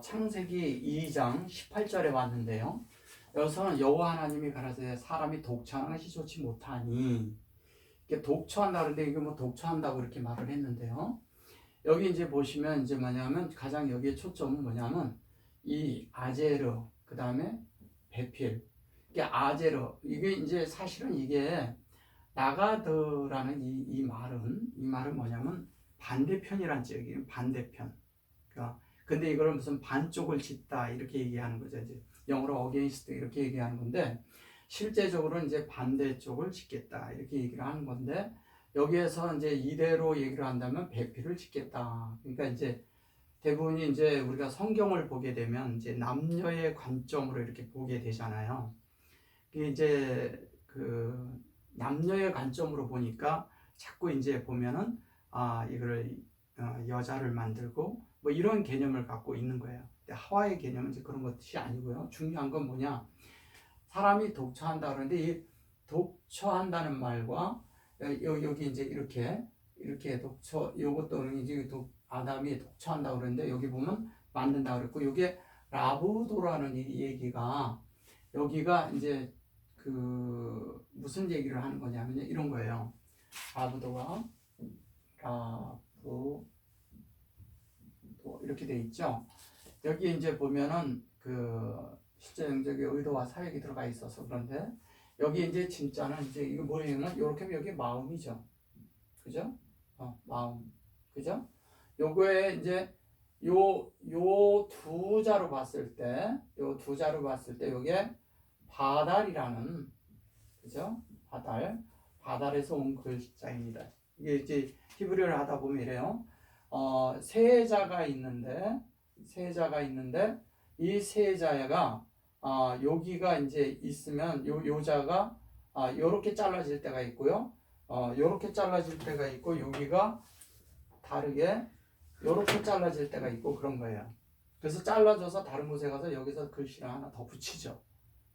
창세기 2장 18절에 왔는데요. 여기서는 여호와 하나님이 가라사대 사람이 독처하는 것이 좋지 못하니, 이게 독처한다 그러는데 이게 뭐 독처한다고 이렇게 말을 했는데요. 여기 이제 보시면 이제 뭐냐면 가장 여기에 초점은 뭐냐면 이 아제르, 그 다음에 베필. 이게 아제르, 이게 이제 사실은 이게 나가드라는 이 말은 뭐냐면 반대편이란 뜻이에요. 반대편. 그러니까 근데 이걸 무슨 반쪽을 짓다 이렇게 얘기하는 거죠. 이제 영어로 against 이렇게 얘기하는 건데, 실제적으로 이제 반대쪽을 짓겠다 이렇게 얘기를 하는 건데, 여기에서 이제 이대로 얘기를 한다면 배필을 짓겠다. 그러니까 이제 대부분이 이제 우리가 성경을 보게 되면 이제 남녀의 관점으로 이렇게 보게 되잖아요. 그게 이제 그 남녀의 관점으로 보니까 자꾸 이제 보면은 이거를 여자를 만들고 뭐 이런 개념을 갖고 있는 거예요. 근데 하와의 개념은 이제 그런 것이 아니고요. 중요한 건 뭐냐? 사람이 독처한다 그러는데 이 독처한다는 말과 여기 이제 이렇게 독처, 요것도 이제 아담이 독처한다 그러는데 여기 보면 만든다 그랬고, 요게 라부도라는 이 얘기가 여기가 이제 그 무슨 얘기를 하는 거냐면 이런 거예요. 라부도가 라부 이렇게 돼 있죠. 여기 이제 보면은 그 실제 영적의 의도와 사역이 들어가 있어서 그런데, 여기 이제 진짜는 이제 이거 뭐냐면 이렇게 하면 여기 마음이죠. 그죠? 마음. 그죠? 요거에 이제 요 두 자로 봤을 때, 요게 바달이라는, 그죠? 바달에서 온 글자입니다. 이게 이제 히브리어를 하다 보면 이래요. 세자가 있는데 이 세자가 여기가 이제 있으면 요 자가 요렇게 잘라질 때가 있고요. 요렇게 잘라질 때가 있고, 여기가 다르게 요렇게 잘라질 때가 있고 그런 거예요. 그래서 잘라져서 다른 곳에 가서 여기서 글씨를 하나 더 붙이죠.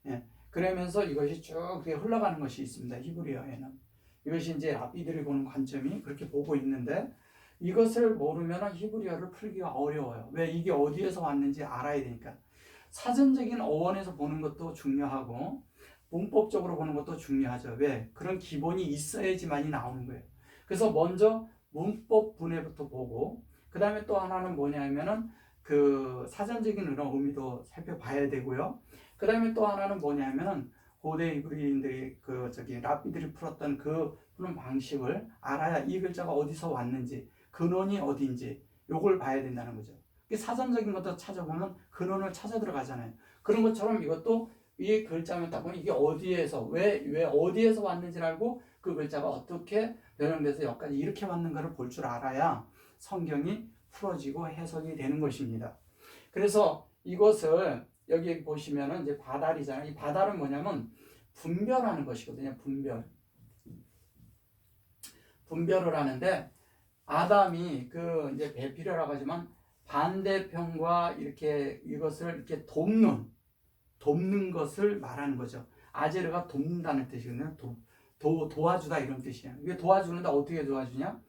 예. 그러면서 이것이 쭉 흘러가는 것이 있습니다. 히브리어에는. 이것이 이제 랍비들이 보는 관점이 그렇게 보고 있는데, 이것을 모르면 히브리어를 풀기가 어려워요. 왜? 이게 어디에서 왔는지 알아야 되니까. 사전적인 어원에서 보는 것도 중요하고 문법적으로 보는 것도 중요하죠. 왜? 그런 기본이 있어야지만이 나오는 거예요. 그래서 먼저 문법 분해부터 보고, 그 다음에 또 하나는 뭐냐면은 그 사전적인 이런 의미도 살펴봐야 되고요. 그 다음에 또 하나는 뭐냐면은 고대 히브리인들이 랍비들이 풀었던 그 푸는 방식을 알아야 이 글자가 어디서 왔는지, 근원이 어딘지 요걸 봐야 된다는 거죠. 사전적인 것도 찾아보면 근원을 찾아 들어가잖아요. 그런 것처럼 이것도 이 글자만 딱 보면 이게 어디에서 왜 어디에서 왔는지를 알고 그 글자가 어떻게 변형돼서 여기까지 이렇게 왔는가를 볼 줄 알아야 성경이 풀어지고 해석이 되는 것입니다. 그래서 이것을 여기 보시면은 이제 바달이잖아요. 이 바달은 뭐냐면 분별하는 것이거든요. 분별을 하는데, 아담이 그 이제 배필이라고 하지만 반대편과 이렇게 이것을 이렇게 돕는 것을 말하는 거죠. 아제르가 돕는다는 뜻이거든요. 도와주다 이런 뜻이에요. 이게 도와주는데 어떻게 도와주냐?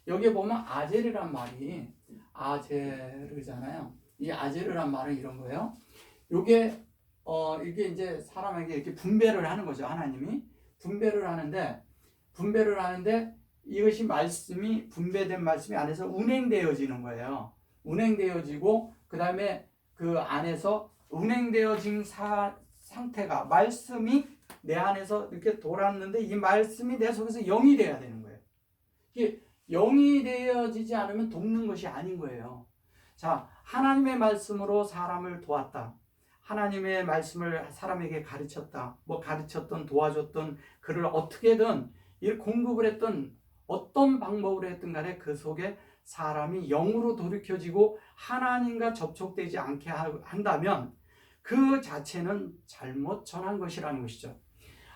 여기에 보면 아제르란 말이 아제르잖아요. 이 아제르란 말은 이런 거예요. 이게 이제 사람에게 이렇게 분배를 하는 거죠. 하나님이 분배를 하는데 이것이 분배된 말씀이 안에서 운행되어지는 거예요. 운행되어지고 그 다음에 그 안에서 운행되어진 상태가, 말씀이 내 안에서 이렇게 돌았는데 이 말씀이 내 속에서 영이 돼야 되는 거예요. 이게 영이 되어지지 않으면 돕는 것이 아닌 거예요. 자, 하나님의 말씀으로 사람을 도왔다. 하나님의 말씀을 사람에게 가르쳤다. 가르쳤던, 도와줬던, 그를 어떻게든 공급을 했던, 어떤 방법으로 했든 간에 그 속에 사람이 영으로 돌이켜지고 하나님과 접촉되지 않게 한다면 그 자체는 잘못 전한 것이라는 것이죠.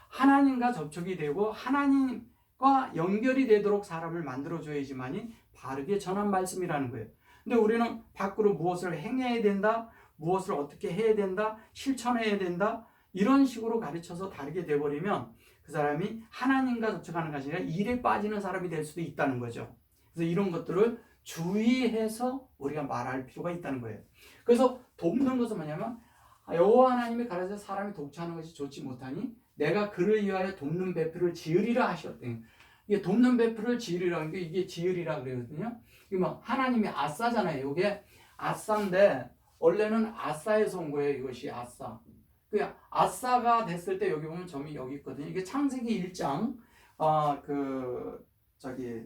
하나님과 접촉이 되고 하나님과 연결이 되도록 사람을 만들어줘야지만이 바르게 전한 말씀이라는 거예요. 근데 우리는 밖으로 무엇을 행해야 된다, 무엇을 어떻게 해야 된다, 실천해야 된다, 이런 식으로 가르쳐서 다르게 돼버리면 그 사람이 하나님과 접촉하는 것이 아니라 일에 빠지는 사람이 될 수도 있다는 거죠. 그래서 이런 것들을 주의해서 우리가 말할 필요가 있다는 거예요. 그래서 돕는 것은 뭐냐면 여호와 하나님이 가라사대 사람이 독차하는 것이 좋지 못하니 내가 그를 위하여 돕는 배필을 지으리라 하셨대요. 이게 돕는 배필을 지으리라는 게 이게 지으리라 그러거든요. 이게 뭐 하나님이 아싸잖아요. 이게 아싸인데 원래는 아싸에서 온 거예요. 이것이 아싸. 그 아싸가 됐을 때 여기 보면 점이 여기 있거든요. 이게 창세기 1장 그 저기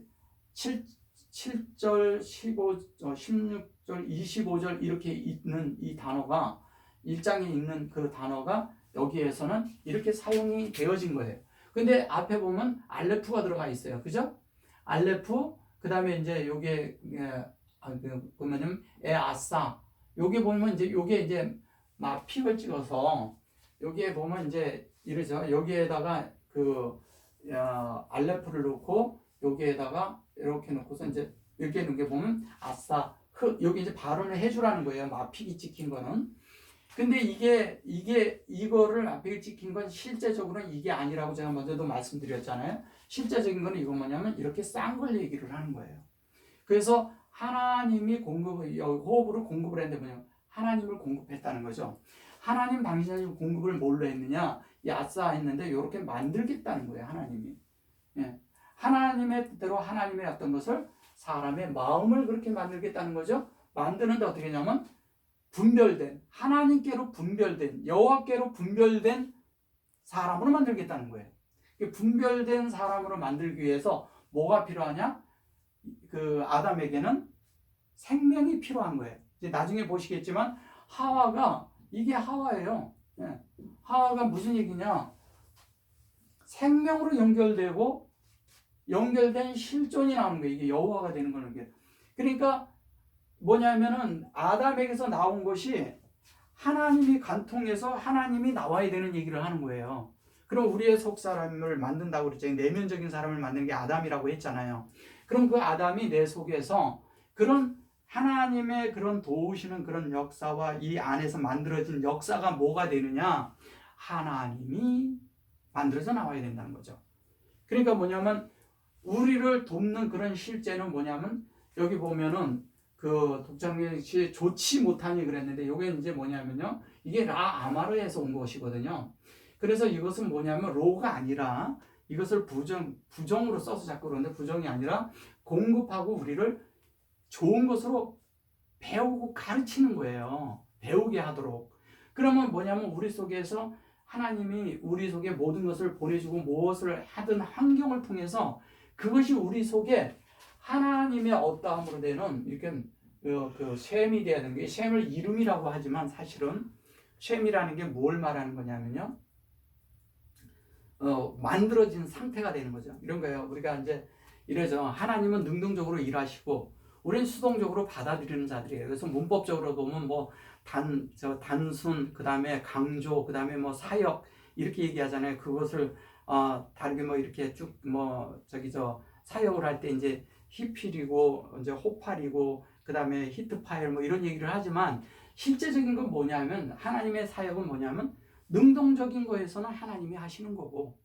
7절, 16절, 25절 이렇게 있는 이 단어가 1장에 있는 그 단어가 여기에서는 이렇게 사용이 되어진 거예요. 근데 앞에 보면 알레프가 들어가 있어요. 그죠? 알레프, 그 다음에 이제 요게, 보면은 아싸. 요게 보면 이제 요게 이제 막 픽을 찍어서 여기에 보면 이제 이러죠. 여기에다가 알레프를 넣고 여기에다가 이렇게 놓고서 이제 이렇게 놓은 게 보면 아싸, 여기 이제 발언을 해주라는 거예요. 마픽이 찍힌 거는. 근데 이거를 마픽이 찍힌 건 실제적으로는 이게 아니라고 제가 먼저도 말씀드렸잖아요. 실제적인 거는 이거 뭐냐면 이렇게 싼 걸 얘기를 하는 거예요. 그래서 하나님이 호흡으로 공급을 했는데 뭐냐면 하나님을 공급했다는 거죠. 하나님 당신이 공급을 뭘로 했느냐? 이 아싸 했는데 이렇게 만들겠다는 거예요. 하나님이. 예. 하나님의 뜻대로 하나님의 어떤 것을 사람의 마음을 그렇게 만들겠다는 거죠. 만드는데 어떻게 하냐면 분별된 하나님께로 분별된 여호와께로 분별된 사람으로 만들겠다는 거예요. 분별된 사람으로 만들기 위해서 뭐가 필요하냐? 그 아담에게는 생명이 필요한 거예요. 이제 나중에 보시겠지만 하와가 이게 하와예요. 예. 하와가 무슨 얘기냐? 생명으로 연결된 실존이 나오는 거예요. 이게 여호와가 되는 거는 게. 그러니까 뭐냐면은 아담에게서 나온 것이 하나님이 관통해서 하나님이 나와야 되는 얘기를 하는 거예요. 그럼 우리의 속 사람을 만든다고 그랬잖아요. 내면적인 사람을 만드는 게 아담이라고 했잖아요. 그럼 그 아담이 내 속에서 그런 하나님의 그런 도우시는 그런 역사와 이 안에서 만들어진 역사가 뭐가 되느냐? 하나님이 만들어서 나와야 된다는 거죠. 그러니까 뭐냐면 우리를 돕는 그런 실제는 뭐냐면 여기 보면은 그 독창력이 좋지 못하니 그랬는데 이게 이제 뭐냐면요. 이게 라 아마르에서 온 것이거든요. 그래서 이것은 뭐냐면 로가 아니라 이것을 부정으로 써서 자꾸 그러는데 부정이 아니라 공급하고 우리를 좋은 것으로 배우고 가르치는 거예요. 배우게 하도록. 그러면 뭐냐면 우리 속에서 하나님이 우리 속에 모든 것을 보내주고 무엇을 하든 환경을 통해서 그것이 우리 속에 하나님의 어떠함으로 되는 이렇게 그 셈이 돼야 되는 게 셈을 이름이라고 하지만 사실은 셈이라는 게 뭘 말하는 거냐면요. 만들어진 상태가 되는 거죠. 이런 거예요. 우리가 이제 이래서 하나님은 능동적으로 일하시고 우리는 수동적으로 받아들이는 자들이에요. 그래서 문법적으로 보면 뭐 단순, 그 다음에 강조, 그 다음에 뭐 사역 이렇게 얘기하잖아요. 그것을 다르게 뭐 이렇게 쭉 사역을 할 때 이제 히필이고 이제 호팔이고 그 다음에 히트파일 뭐 이런 얘기를 하지만 실제적인 건 뭐냐면 하나님의 사역은 뭐냐면 능동적인 거에서는 하나님이 하시는 거고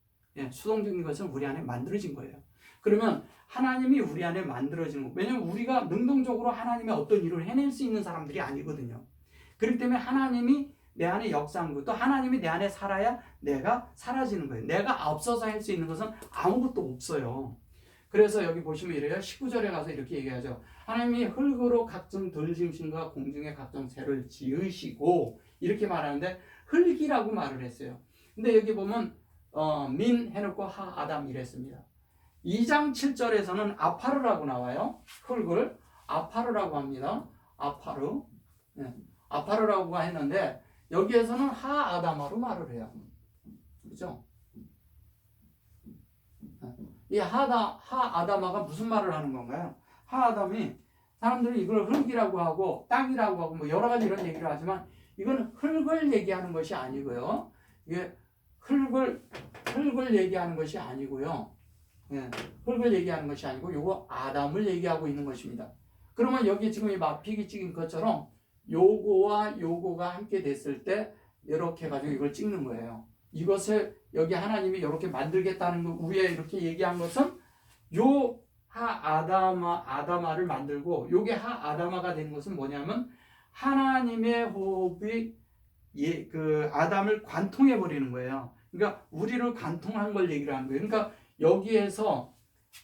수동적인 것은 우리 안에 만들어진 거예요. 그러면 하나님이 우리 안에 만들어지는 거. 왜냐면 우리가 능동적으로 하나님의 어떤 일을 해낼 수 있는 사람들이 아니거든요. 그렇기 때문에 하나님이 내 안에 역사한 것도 하나님이 내 안에 살아야 내가 사라지는 거예요. 내가 앞서서 할 수 있는 것은 아무것도 없어요. 그래서 여기 보시면 이래요. 19절에 가서 이렇게 얘기하죠. 하나님이 흙으로 각종 들짐승과 공중의 각종 새를 지으시고 이렇게 말하는데 흙이라고 말을 했어요. 근데 여기 보면 민 해놓고 하 아담 이랬습니다. 2장 7절에서는 아파르라고 나와요. 흙을 아파르라고 합니다. 아파르. 아파르라고 했는데 여기에서는 하 아담아로 말을 해요. 그죠? 이 하 아담아가 무슨 말을 하는 건가요? 하 아담이 사람들이 이걸 흙이라고 하고 땅이라고 하고 뭐 여러 가지 이런 얘기를 하지만 이건 흙을 얘기하는 것이 아니고요. 이게 흙을 얘기하는 것이 아니고요. 흙을 얘기하는 것이 아니고 요거 아담을 얘기하고 있는 것입니다. 그러면 여기 지금 이 마픽이 찍은 것처럼 요거와 요거가 함께 됐을 때 이렇게 가지고 이걸 찍는 거예요. 이것을 여기 하나님이 이렇게 만들겠다는 거 위에 이렇게 얘기한 것은 요 아다마를 만들고 요게 아다마가 된 것은 뭐냐면 하나님의 호흡이 그 아담을 관통해 버리는 거예요. 그러니까 우리를 관통한 걸 얘기를 하는 거예요. 그러니까 여기에서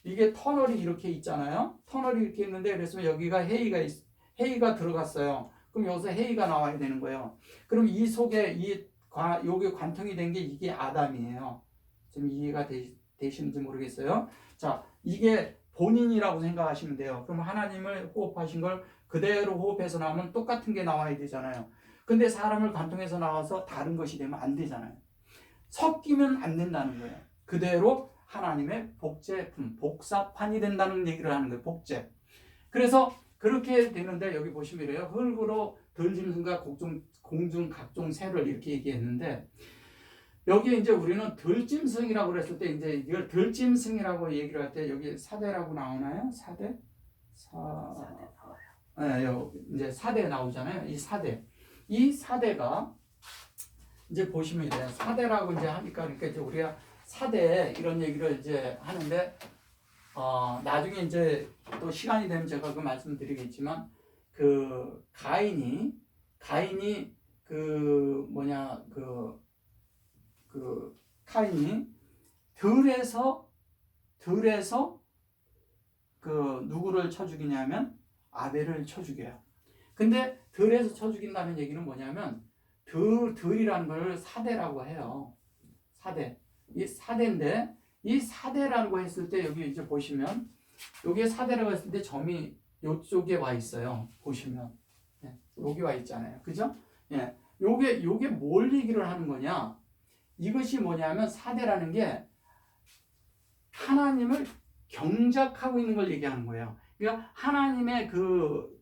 이게 터널이 이렇게 있잖아요. 터널이 이렇게 있는데 그래서 여기가 해이가 들어갔어요. 그럼 여기서 해이가 나와야 되는 거예요. 그럼 이 속에 여기 관통이 된 게 이게 아담이에요. 지금 이해가 되시는지 모르겠어요. 자, 이게 본인이라고 생각하시면 돼요. 그럼 하나님을 호흡하신 걸 그대로 호흡해서 나오면 똑같은 게 나와야 되잖아요. 근데 사람을 관통해서 나와서 다른 것이 되면 안 되잖아요. 섞이면 안 된다는 거예요. 그대로 하나님의 복제품, 복사판이 된다는 얘기를 하는 거예요. 복제. 그래서 그렇게 되는데 여기 보시면 이래요. 흙으로 들짐승과 공중 각종 새를 이렇게 얘기했는데 여기 이제 우리는 들짐승이라고 그랬을 때 이제 이걸 들짐승이라고 얘기를 할 때 여기 사대라고 나오나요? 사대 나와요. 네, 이제 사대 나오잖아요. 이 사대가 이제 보시면 이제 사대라고 이제 하니까 그러니까 이제 우리가 사대 이런 얘기를 이제 하는데 나중에 이제 또 시간이 되면 제가 그 말씀드리겠지만 그 가인이 카인이 들에서 그 누구를 쳐 죽이냐면 아벨을 쳐 죽여요. 근데 들에서 쳐 죽인다는 얘기는 뭐냐면 들이라는 걸 사대라고 해요. 이 사대인데 이 사대라고 했을 때 여기 이제 보시면 여기에 사대라고 했을 때 점이 이쪽에 와 있어요. 보시면 여기 와 있잖아요. 그죠? 예. 요게 뭘 얘기를 하는 거냐? 이것이 뭐냐면 사대라는 게 하나님을 경작하고 있는 걸 얘기하는 거예요. 그러니까 하나님의 그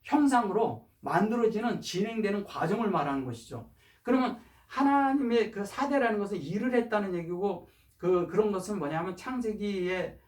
형상으로 만들어지는 진행되는 과정을 말하는 것이죠. 그러면 하나님의 그 사대라는 것은 일을 했다는 얘기고 그런 것은 뭐냐면 창세기에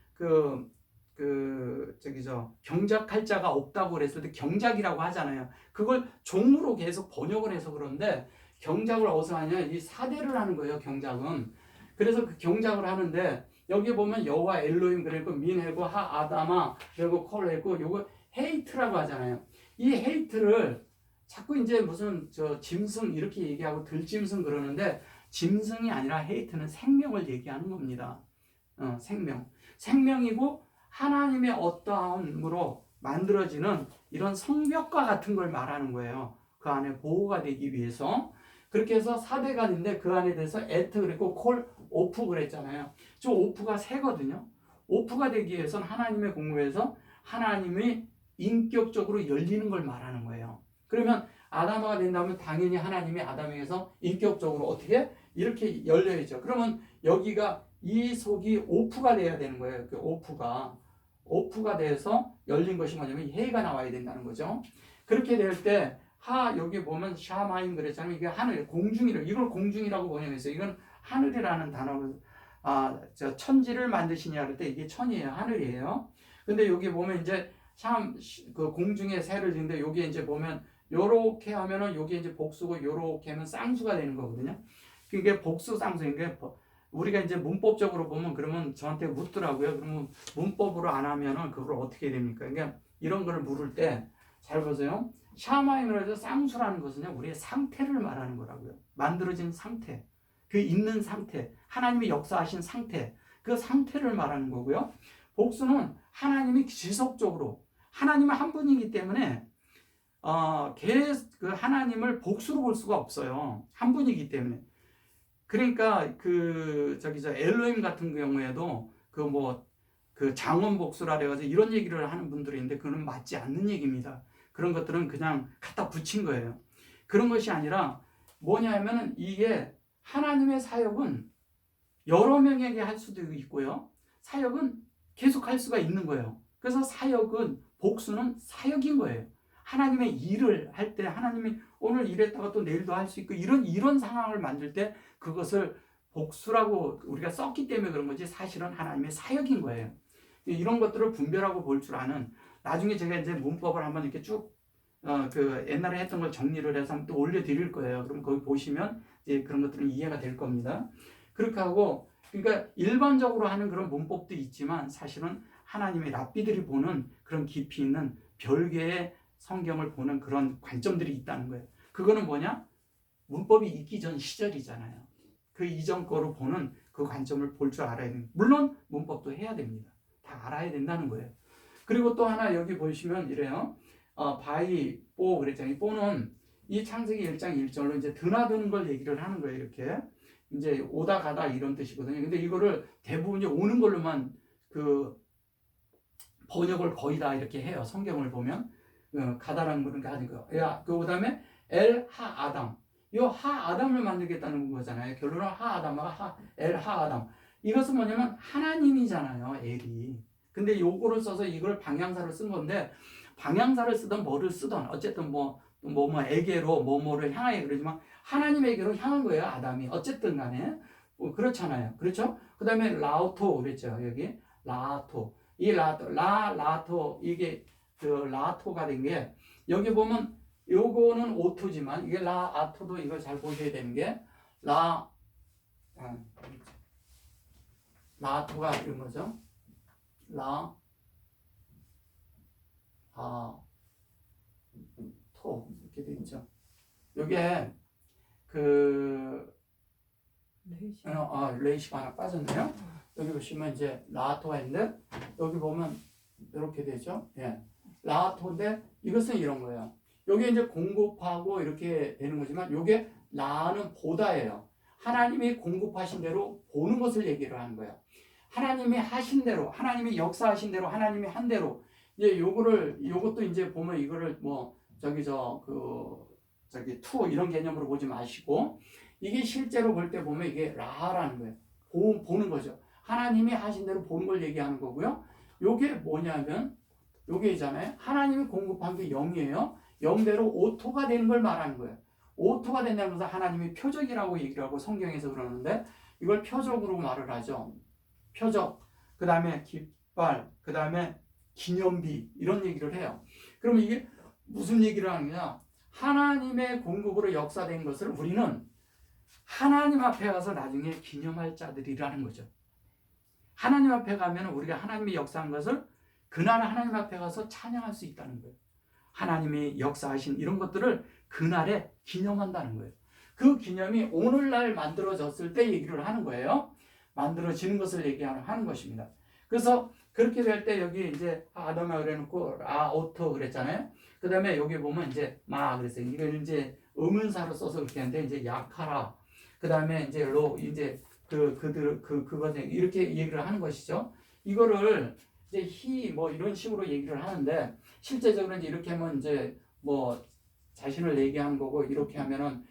경작할 자가 없다고 그랬을 때 경작이라고 하잖아요. 그걸 종으로 계속 번역을 해서 그런데 경작을 어디서 하냐? 이 사대를 하는 거예요. 경작은. 그래서 그 경작을 하는데 여기 보면 여호와 엘로힘 그리고 민해고 아다마 그리고 콜했고 요거 헤이트라고 하잖아요. 이 헤이트를 자꾸 이제 무슨 짐승 이렇게 얘기하고 들짐승 그러는데 짐승이 아니라 헤이트는 생명을 얘기하는 겁니다. 생명이고 하나님의 어떠함으로 만들어지는 이런 성벽과 같은 걸 말하는 거예요. 그 안에 보호가 되기 위해서. 그렇게 해서 사대가 있는데 그 안에 대해서 에트 그랬고 콜 오프 그랬잖아요. 저 오프가 새거든요. 오프가 되기 위해서는 하나님의 공부에서 하나님이 인격적으로 열리는 걸 말하는 거예요. 그러면 아담아가 된다면 당연히 하나님이 아담에게서 인격적으로 어떻게 이렇게 열려야죠. 그러면 여기가 이 속이 오프가 돼야 되는 거예요. 그 오프가 돼서 열린 것이 뭐냐면 해가 나와야 된다는 거죠. 그렇게 될 때 여기 보면 샤마임 그랬잖아요. 이게 하늘 이걸 공중이라고 번역했어요. 이건 하늘이라는 단어로 천지를 만드시냐 할 때 이게 천이에요. 하늘이에요. 근데 여기 보면 이제 그 공중에 새를 짓는데 여기 이제 보면 요렇게 하면은 여기 이제 복수고 요렇게 하면 쌍수가 되는 거거든요. 그게 복수 쌍수인 게 우리가 이제 문법적으로 보면 그러면 저한테 묻더라고요. 그러면 문법으로 안 하면은 그걸 어떻게 됩니까? 그러니까 이런 거를 물을 때 잘 보세요. 샤마임으로 해서 쌍수라는 것은요, 우리의 상태를 말하는 거라고요. 만들어진 상태, 그 있는 상태, 하나님이 역사하신 상태, 그 상태를 말하는 거고요. 복수는 하나님이 지속적으로, 하나님은 한 분이기 때문에 그 하나님을 복수로 볼 수가 없어요. 한 분이기 때문에. 그러니까 엘로힘 같은 경우에도 그 장원 복수라 그래가지고 이런 얘기를 하는 분들이 있는데 그건 맞지 않는 얘기입니다. 그런 것들은 그냥 갖다 붙인 거예요. 그런 것이 아니라 뭐냐면은 이게 하나님의 사역은 여러 명에게 할 수도 있고요. 사역은 계속 할 수가 있는 거예요. 그래서 복수는 사역인 거예요. 하나님의 일을 할 때 하나님이 오늘 일했다가 또 내일도 할 수 있고 이런 상황을 만들 때 그것을 복수라고 우리가 썼기 때문에 그런 거지 사실은 하나님의 사역인 거예요. 이런 것들을 분별하고 볼 줄 아는 나중에 제가 이제 문법을 한번 이렇게 쭉 옛날에 했던 걸 정리를 해서 또 올려드릴 거예요. 그럼 거기 보시면 이제 그런 것들은 이해가 될 겁니다. 그렇게 하고 그러니까 일반적으로 하는 그런 문법도 있지만 사실은 하나님의 랍비들이 보는 그런 깊이 있는 별개의 성경을 보는 그런 관점들이 있다는 거예요. 그거는 뭐냐? 문법이 있기 전 시절이잖아요. 그 이전 거로 보는 그 관점을 볼 줄 알아야 됩니다. 물론 문법도 해야 됩니다. 다 알아야 된다는 거예요. 그리고 또 하나 여기 보시면 이래요. 바이, 뽀 그랬잖아요. 뽀는 이 창세기 1장 1절로 이제 드나드는 걸 얘기를 하는 거예요. 이렇게. 이제 오다 가다 이런 뜻이거든요. 근데 이거를 대부분 이제 오는 걸로만 그 번역을 거의 다 이렇게 해요. 성경을 보면. 가다라는 거는 하는 거. 야, 그 다음에 엘 하 아담. 이 하 아담을 만들겠다는 거잖아요. 결론은 하 아담과 엘 하 아담. 이것은 뭐냐면 하나님이잖아요. 엘이. 근데 요거를 써서 이걸 방향사를 쓴 건데 방향사를 쓰던 뭐를 쓰던 어쨌든 에게로 뭐를 향하여 그러지만 하나님에게로 향한 거예요. 아담이. 어쨌든 간에. 그렇잖아요. 그렇죠? 그 다음에 라오토 그랬죠. 여기. 라토. 이 라토 이게 그 라토가 된 게 여기 보면 요거는 오토지만 이게 라아토도 이걸 잘 보셔야 되는 게 라토가 이런 거죠. 토 이렇게 돼 있죠. 요게 그 레이시가 하나 빠졌네요. 여기 보시면 이제 라토가 있는데 여기 보면 이렇게 되죠. 예. 라토인데 이것은 이런 거예요. 여기 이제 공급하고 이렇게 되는 거지만 요게 라는 보다예요. 하나님이 공급하신 대로 보는 것을 얘기를 하는 거예요. 하나님이 하신 대로, 하나님이 역사하신 대로, 하나님이 한 대로 이제 요것도 이제 보면 이거를 투 이런 개념으로 보지 마시고 이게 실제로 볼 때 보면 이게 라라는 거예요. 보는 거죠. 하나님이 하신 대로 보는 걸 얘기하는 거고요. 요게 뭐냐면 요게 있잖아요. 하나님이 공급한 게 0이에요. 0대로 오토가 되는 걸 말하는 거예요. 오토가 된다는 것은 하나님이 표적이라고 얘기를 하고 성경에서 그러는데 이걸 표적으로 말을 하죠. 표적, 그 다음에 깃발, 그 다음에 기념비 이런 얘기를 해요. 그러면 이게 무슨 얘기를 하느냐? 하나님의 공급으로 역사된 것을 우리는 하나님 앞에 가서 나중에 기념할 자들이라는 거죠. 하나님 앞에 가면 우리가 하나님이 역사한 것을 그날 하나님 앞에 가서 찬양할 수 있다는 거예요. 하나님이 역사하신 이런 것들을 그날에 기념한다는 거예요. 그 기념이 오늘날 만들어졌을 때 얘기를 하는 거예요. 만들어지는 것을 얘기하는 것입니다. 그래서 그렇게 될 때 여기 이제 아담아 그래놓고 라오토 그랬잖아요. 그 다음에 여기 보면 이제 마 그랬어요. 이걸 이제 의문사로 써서 그렇게 하는데 이제 야카라. 그 다음에 이제 이제 그거 이렇게 얘기를 하는 것이죠. 이거를 이제 이런 식으로 얘기를 하는데 실제적으로 이제 이렇게 하면 이제 자신을 얘기하는 거고 이렇게 하면은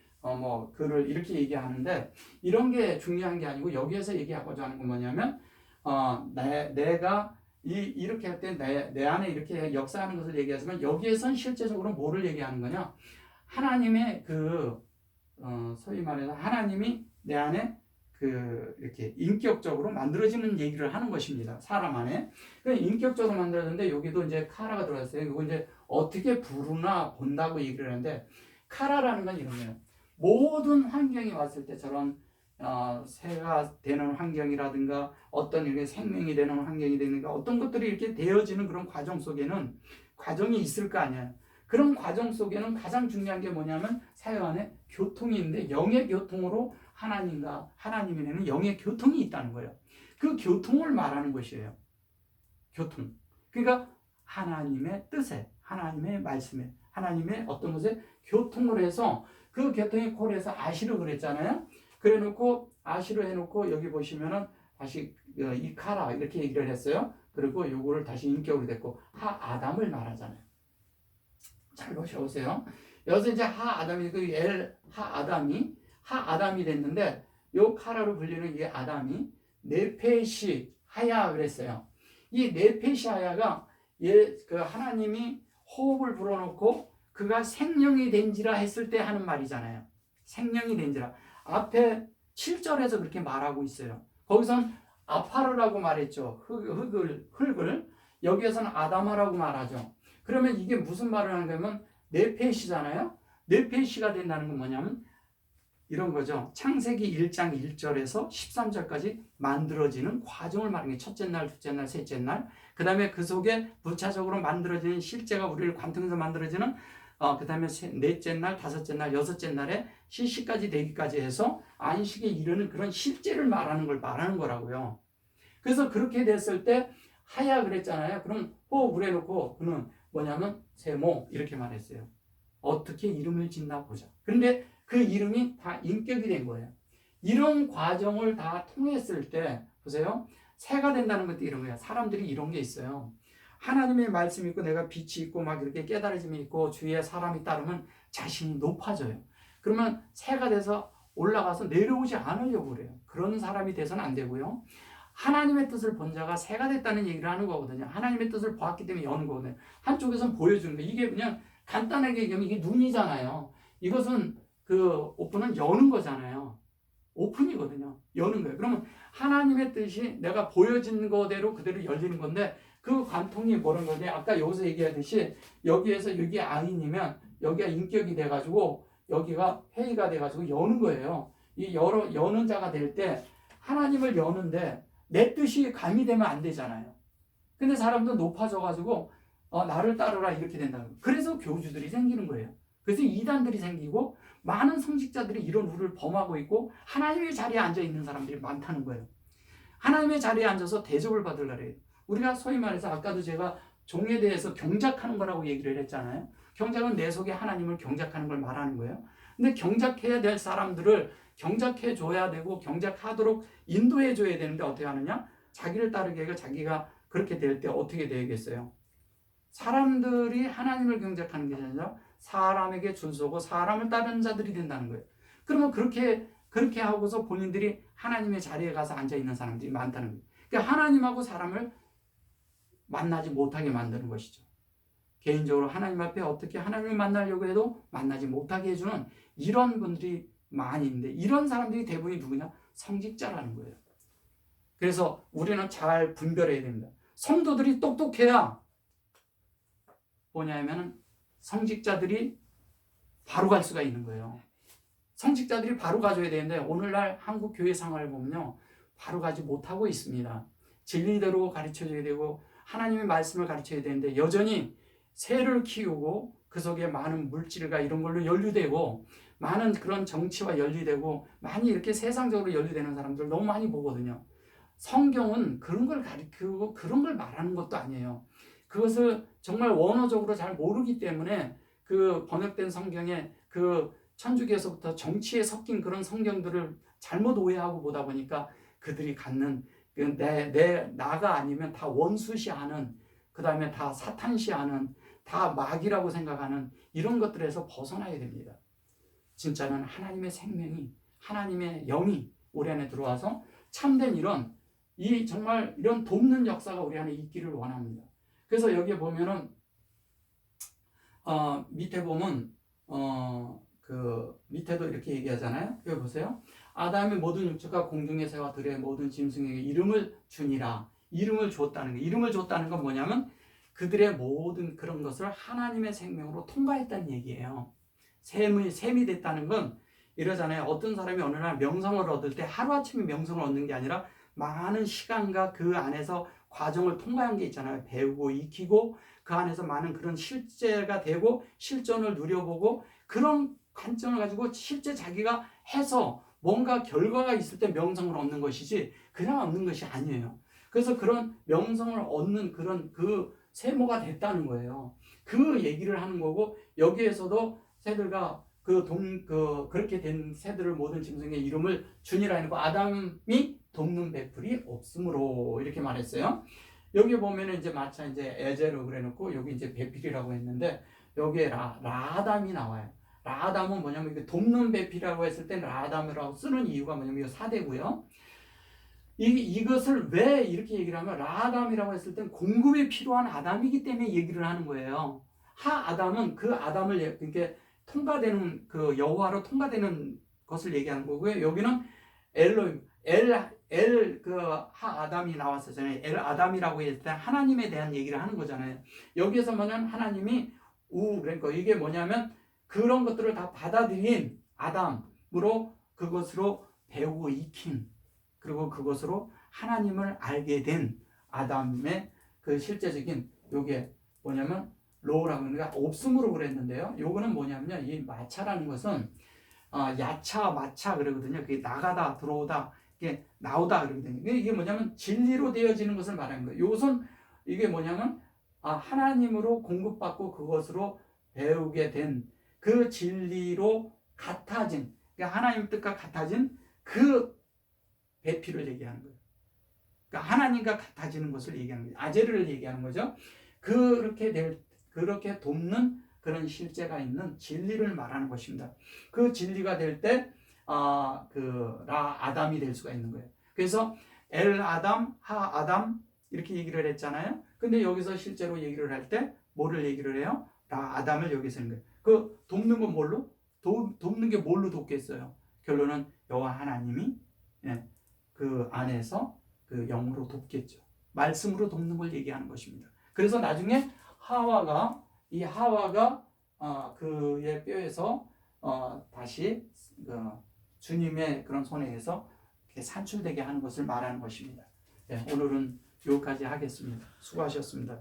그를 이렇게 얘기하는데 이런 게 중요한 게 아니고 여기에서 얘기하고자 하는 건 뭐냐면 내가 이렇게 할 때 내 안에 이렇게 역사하는 것을 얘기하지만 여기에선 실제적으로 뭐를 얘기하는 거냐? 하나님의 소위 말해서 하나님이 내 안에 이렇게 인격적으로 만들어지는 얘기를 하는 것입니다. 사람 안에. 인격적으로 만들어졌는데 여기도 이제 카라가 들어갔어요. 이거 이제 어떻게 부르나 본다고 얘기를 하는데 카라라는 건 이런 거예요. 모든 환경이 왔을 때 저런 새가 되는 환경이라든가 어떤 이렇게 생명이 되는 환경이 되는가 어떤 것들이 이렇게 되어지는 그런 과정 속에는 과정이 있을 거 아니에요. 그런 과정 속에는 가장 중요한 게 뭐냐면 사회 안에 교통이 있는데 영의 교통으로 하나님이 내는 영의 교통이 있다는 거예요. 그 교통을 말하는 것이에요. 교통. 그러니까 하나님의 뜻에, 하나님의 말씀에, 하나님의 어떤 것에 교통을 해서 그 교통의 콜에서 아시르 그랬잖아요. 그래놓고 아시르 해놓고 여기 보시면은 다시 이 카라 이렇게 얘기를 했어요. 그리고 요거를 다시 인격으로 됐고 하 아담을 말하잖아요. 잘 보셔보세요. 여기서 이제 하 아담이 하 아담이 됐는데 요 카라로 불리는 이 아담이 네페시 하야 그랬어요. 이 네페시 하야가 하나님이 호흡을 불어넣고 그가 생명이 된지라 했을 때 하는 말이잖아요. 생명이 된지라. 앞에 7절에서 그렇게 말하고 있어요. 거기선 아파르라고 말했죠. 흙을. 여기에서는 아담아라고 말하죠. 그러면 이게 무슨 말을 하는 거냐면 네페시잖아요. 네페시가 된다는 건 뭐냐면 이런 거죠. 창세기 1장 1절에서 13절까지 만들어지는 과정을 말하는 게 첫째 날, 둘째 날, 셋째 날. 그 다음에 그 속에 부차적으로 만들어지는 실제가 우리를 관통해서 만들어지는 그 다음에 넷째 날, 다섯째 날, 여섯째 날에 시시까지 되기까지 해서 안식에 이르는 그런 실제를 말하는 걸 말하는 거라고요. 그래서 그렇게 됐을 때 하야 그랬잖아요. 그럼 호 그래놓고 그는 뭐냐면 세모 이렇게 말했어요. 어떻게 이름을 짓나 보자. 그런데 그 이름이 다 인격이 된 거예요. 이런 과정을 다 통했을 때 보세요. 새가 된다는 것도 이런 거예요. 사람들이 이런 게 있어요. 하나님의 말씀이 있고 내가 빛이 있고 막 이렇게 깨달음이 있고 주위에 사람이 따르면 자신이 높아져요. 그러면 새가 돼서 올라가서 내려오지 않으려고 그래요. 그런 사람이 돼서는 안 되고요. 하나님의 뜻을 본 자가 새가 됐다는 얘기를 하는 거거든요. 하나님의 뜻을 보았기 때문에 여는 거거든요. 한쪽에서는 보여주는 거예요. 이게 그냥 간단하게 얘기하면 이게 눈이잖아요. 이것은 오픈은 여는 거잖아요. 오픈이거든요. 여는 거예요. 그러면 하나님의 뜻이 내가 보여진 거대로 그대로 열리는 건데 그 관통이 뭐라는 건데 아까 여기서 얘기하듯이 여기에서 여기 아인이면 여기가 인격이 돼가지고 여기가 회의가 돼가지고 여는 거예요. 이 여는 자가 될 때 하나님을 여는데 내 뜻이 가미되면 안 되잖아요. 근데 사람도 높아져가지고 나를 따르라 이렇게 된다는 거예요. 그래서 교주들이 생기는 거예요. 그래서 이단들이 생기고 많은 성직자들이 이런 우를 범하고 있고 하나님의 자리에 앉아 있는 사람들이 많다는 거예요. 하나님의 자리에 앉아서 대접을 받으려고 해요. 우리가 소위 말해서 아까도 제가 종에 대해서 경작하는 거라고 얘기를 했잖아요. 경작은 내 속에 하나님을 경작하는 걸 말하는 거예요. 근데 경작해야 될 사람들을 경작해 줘야 되고 경작하도록 인도해 줘야 되는데 어떻게 하느냐? 자기를 따르게 하고 자기가 그렇게 될 때 어떻게 되겠어요? 사람들이 하나님을 경작하는 게 아니라 사람에게 준서고 사람을 따르는 자들이 된다는 거예요. 그러면 그렇게 하고서 본인들이 하나님의 자리에 가서 앉아 있는 사람들이 많다는 거예요. 그러니까 하나님하고 사람을 만나지 못하게 만드는 것이죠. 개인적으로 하나님 앞에 어떻게 하나님을 만나려고 해도 만나지 못하게 해주는 이런 분들이 많이 있는데 이런 사람들이 대부분이 누구냐? 성직자라는 거예요. 그래서 우리는 잘 분별해야 됩니다. 성도들이 똑똑해야 뭐냐면은 성직자들이 바로 갈 수가 있는 거예요. 성직자들이 바로 가줘야 되는데 오늘날 한국 교회 상황을 보면요. 바로 가지 못하고 있습니다. 진리대로 가르쳐줘야 되고 하나님의 말씀을 가르쳐야 되는데 여전히 새를 키우고 그 속에 많은 물질과 이런 걸로 연루되고 많은 그런 정치와 연루되고 많이 이렇게 세상적으로 연루되는 사람들 너무 많이 보거든요. 성경은 그런 걸 가르치고 그런 걸 말하는 것도 아니에요. 그것을 정말 원어적으로 잘 모르기 때문에 그 번역된 성경에 그 천주교에서부터 정치에 섞인 그런 성경들을 잘못 오해하고 보다 보니까 그들이 갖는 나가 아니면 다 원수시하는 그 다음에 다 사탄시하는 다 마귀라고 생각하는 이런 것들에서 벗어나야 됩니다. 진짜는 하나님의 생명이 하나님의 영이 우리 안에 들어와서 참된 정말 이런 돕는 역사가 우리 안에 있기를 원합니다. 그래서 여기에 보면은 밑에 보면 그 밑에도 이렇게 얘기하잖아요. 여기 보세요. 아담이 모든 육축과 공중의 새와 들의 모든 짐승에게 이름을 주니라. 이름을 줬다는 거. 이름을 줬다는 건 뭐냐면 그들의 모든 그런 것을 하나님의 생명으로 통과했다는 얘기예요. 셈이 됐다는 건 이러잖아요. 어떤 사람이 어느 날 명성을 얻을 때 하루아침에 명성을 얻는 게 아니라 많은 시간과 그 안에서 과정을 통과한 게 있잖아요. 배우고 익히고 그 안에서 많은 그런 실제가 되고 실전을 누려보고 그런 관점을 가지고 실제 자기가 해서 뭔가 결과가 있을 때 명성을 얻는 것이지 그냥 얻는 것이 아니에요. 그래서 그런 명성을 얻는 그런 그 세모가 됐다는 거예요. 그 얘기를 하는 거고 여기에서도 새들과 그렇게 된 새들을 모든 짐승의 이름을 주니라 해놓고 아담이 돕는 베풀이 없으므로 이렇게 말했어요. 여기 보면은 이제 마차 이제 에제로 그래놓고 여기 이제 베필이라고 했는데 여기에 라아담이 나와요. 라아담은 뭐냐면 이게 돕는 베필이라고 했을 때 라아담이라고 쓰는 이유가 뭐냐면 이거 사대고요. 이것을 왜 이렇게 얘기를 하면 라아담이라고 했을 땐 공급이 필요한 아담이기 때문에 얘기를 하는 거예요. 아담은 그 아담을 이렇게 통과되는 그 여호와로 통과되는 것을 얘기하는 거고요. 여기는 엘로임 아담이 나왔었잖아요. 아담이라고 했을 때 하나님에 대한 얘기를 하는 거잖아요. 여기에서 뭐냐면 하나님이 그러니까 이게 뭐냐면 그런 것들을 다 받아들인 아담으로 그것으로 배우고 익힌, 그리고 그것으로 하나님을 알게 된 아담의 그 실제적인 요게 뭐냐면 로우라고 하는 게 없음으로 그랬는데요. 요거는 뭐냐면요. 이 마차라는 것은 야차 마차 그러거든요. 그게 나가다 들어오다 이게 나오다 그러거든요. 이게 뭐냐면 진리로 되어지는 것을 말하는 거예요. 요것은 이게 뭐냐면 하나님으로 공급받고 그것으로 배우게 된 그 진리로 같아진, 그러니까 하나님 뜻과 같아진 그 배필을 얘기하는 거예요. 그러니까 하나님과 같아지는 것을 얘기하는 거죠. 아제르를 얘기하는 거죠. 그렇게 돕는 그런 실제가 있는 진리를 말하는 것입니다. 그 진리가 될 때, 라 아담이 될 수가 있는 거예요. 그래서 엘 아담, 하 아담 이렇게 얘기를 했잖아요. 근데 여기서 실제로 얘기를 할 때 뭐를 얘기를 해요? 라 아담을 여기서 하는 거예요. 그 돕는 건 뭘로? 돕는 게 뭘로 돕겠어요? 결론은 여호와 하나님이 그 안에서 그 영으로 돕겠죠. 말씀으로 돕는 걸 얘기하는 것입니다. 그래서 나중에 하와가 그의 뼈에서 다시 주님의 그런 손에 의해서 산출되게 하는 것을 말하는 것입니다. 오늘은 여기까지 하겠습니다. 수고하셨습니다.